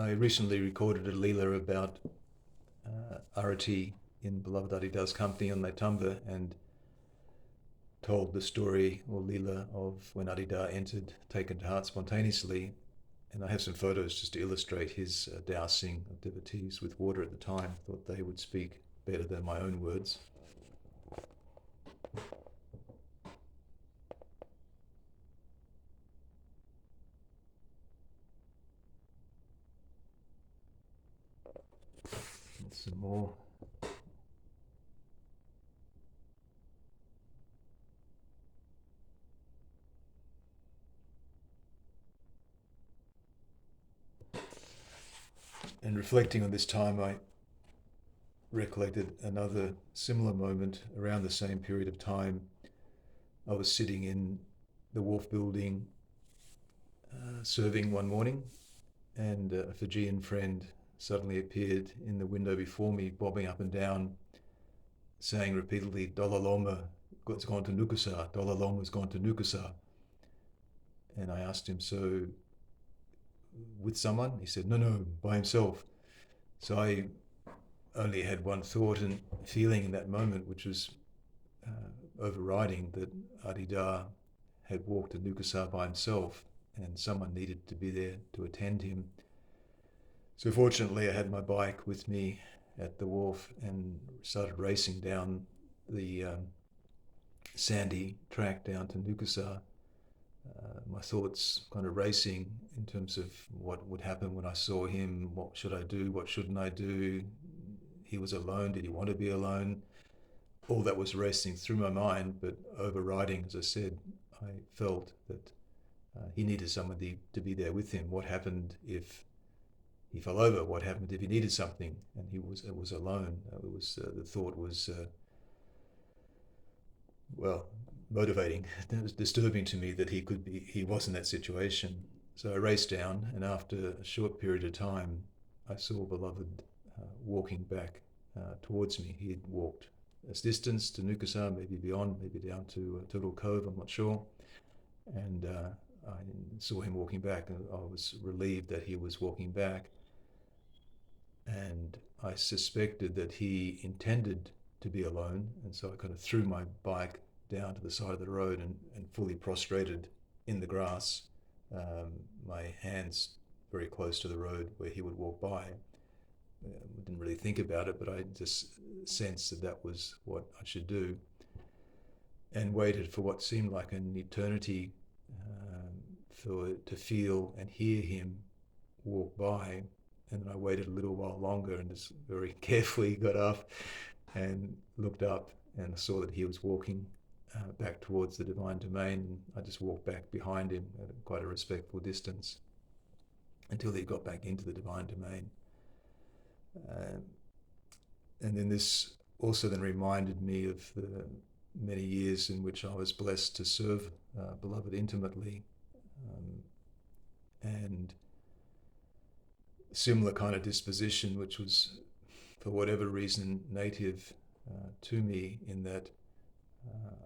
I recently recorded a Leela about Arati in Beloved Adida's company on Naitauba and told the story or Leela of when Adida entered, taken to heart spontaneously. And I have some photos just to illustrate his dousing of devotees with water at the time. Thought they would speak better than my own words. And some more. And reflecting on this time, I recollected another similar moment around the same period of time. I was sitting in the wharf building serving one morning, and a Fijian friend suddenly appeared in the window before me, bobbing up and down, saying repeatedly, "Dau Loloma has gone to Nukasa, Dau Loloma's gone to Nukasa." And I asked him, "So with someone?" He said, no, by himself. So I only had one thought and feeling in that moment, which was overriding, that Adida had walked to Nukasa by himself and someone needed to be there to attend him. So fortunately I had my bike with me at the wharf and started racing down the sandy track down to Nukasa. My thoughts kind of racing in terms of what would happen when I saw him. What should I do? What shouldn't I do? He was alone. Did he want to be alone? All that was racing through my mind, but overriding, as I said, I felt that he needed somebody to be there with him. What happened if he fell over? What happened if he needed something and it was alone? The thought was motivating. It was disturbing to me that he was in that situation. So I raced down, and after a short period of time, I saw Beloved walking back towards me. He had walked a distance to Nukasa, maybe beyond, maybe down to Turtle Cove, I'm not sure. And I saw him walking back, and I was relieved that he was walking back. And I suspected that he intended to be alone, and so I kind of threw my bike down to the side of the road and fully prostrated in the grass, my hands very close to the road where he would walk by. I didn't really think about it, but I just sensed that that was what I should do, and waited for what seemed like an eternity to feel and hear him walk by. And then I waited a little while longer and just very carefully got up and looked up and saw that he was walking back towards the divine domain. And I just walked back behind him at quite a respectful distance until he got back into the divine domain. And then this also then reminded me of the many years in which I was blessed to serve Beloved intimately, and similar kind of disposition, which was for whatever reason native to me, in that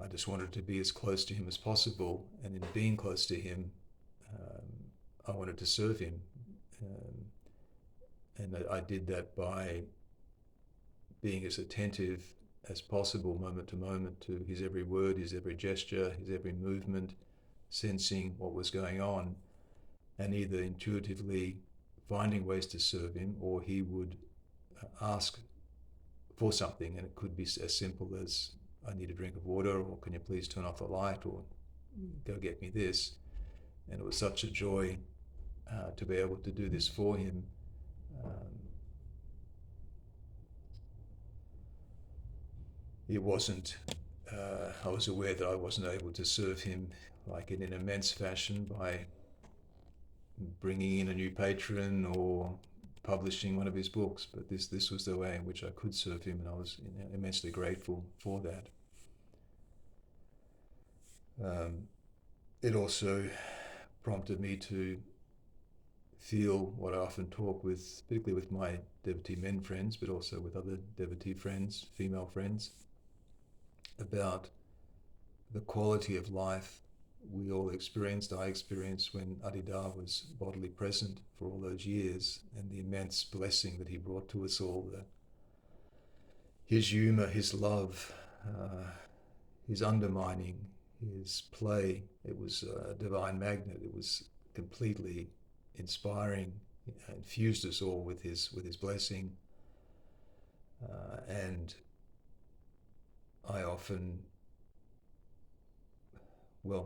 I just wanted to be as close to him as possible, and in being close to him, I wanted to serve him. And I did that by being as attentive as possible moment to moment to his every word, his every gesture, his every movement, sensing what was going on, and either intuitively finding ways to serve him, or he would ask for something, and it could be as simple as, "I need a drink of water," or "Can you please turn off the light," or "Go get me this." And it was such a joy to be able to do this for him. It wasn't, I was aware that I wasn't able to serve him like in an immense fashion by bringing in a new patron or publishing one of his books, but this was the way in which I could serve him, and I was immensely grateful for that. It also prompted me to feel what I often talk with, particularly with my devotee men friends, but also with other devotee friends, female friends, about the quality of life we all experienced, I experienced when Adida was bodily present for all those years, and the immense blessing that he brought to us all, his humour, his love, his undermining, his play. It was a divine magnet. It was completely inspiring, infused us all with his blessing. And I often,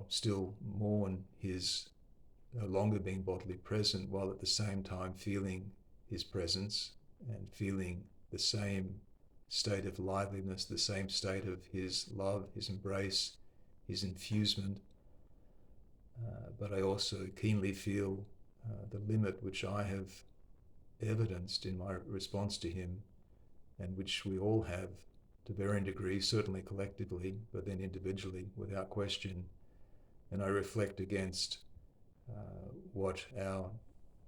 still mourn his no longer being bodily present, while at the same time feeling his presence and feeling the same state of liveliness, the same state of his love, his embrace, his infusement. But I also keenly feel the limit which I have evidenced in my response to him, and which we all have to varying degrees, certainly collectively, but then individually, without question. And I reflect against what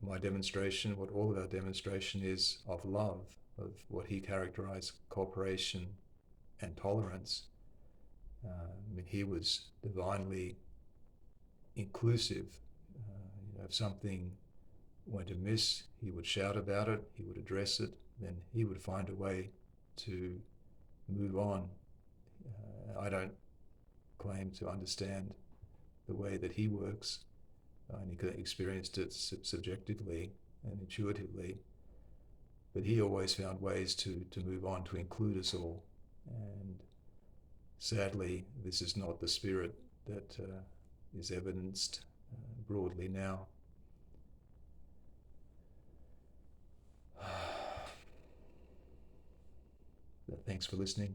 my demonstration, what all of our demonstration is of love, of what he characterized cooperation and tolerance. He was divinely inclusive. If something went amiss, he would shout about it, he would address it, then he would find a way to move on. I don't claim to understand the way that he works. I only experienced it subjectively and intuitively. But he always found ways to move on, to include us all. And sadly, this is not the spirit that is evidenced broadly now. Thanks for listening.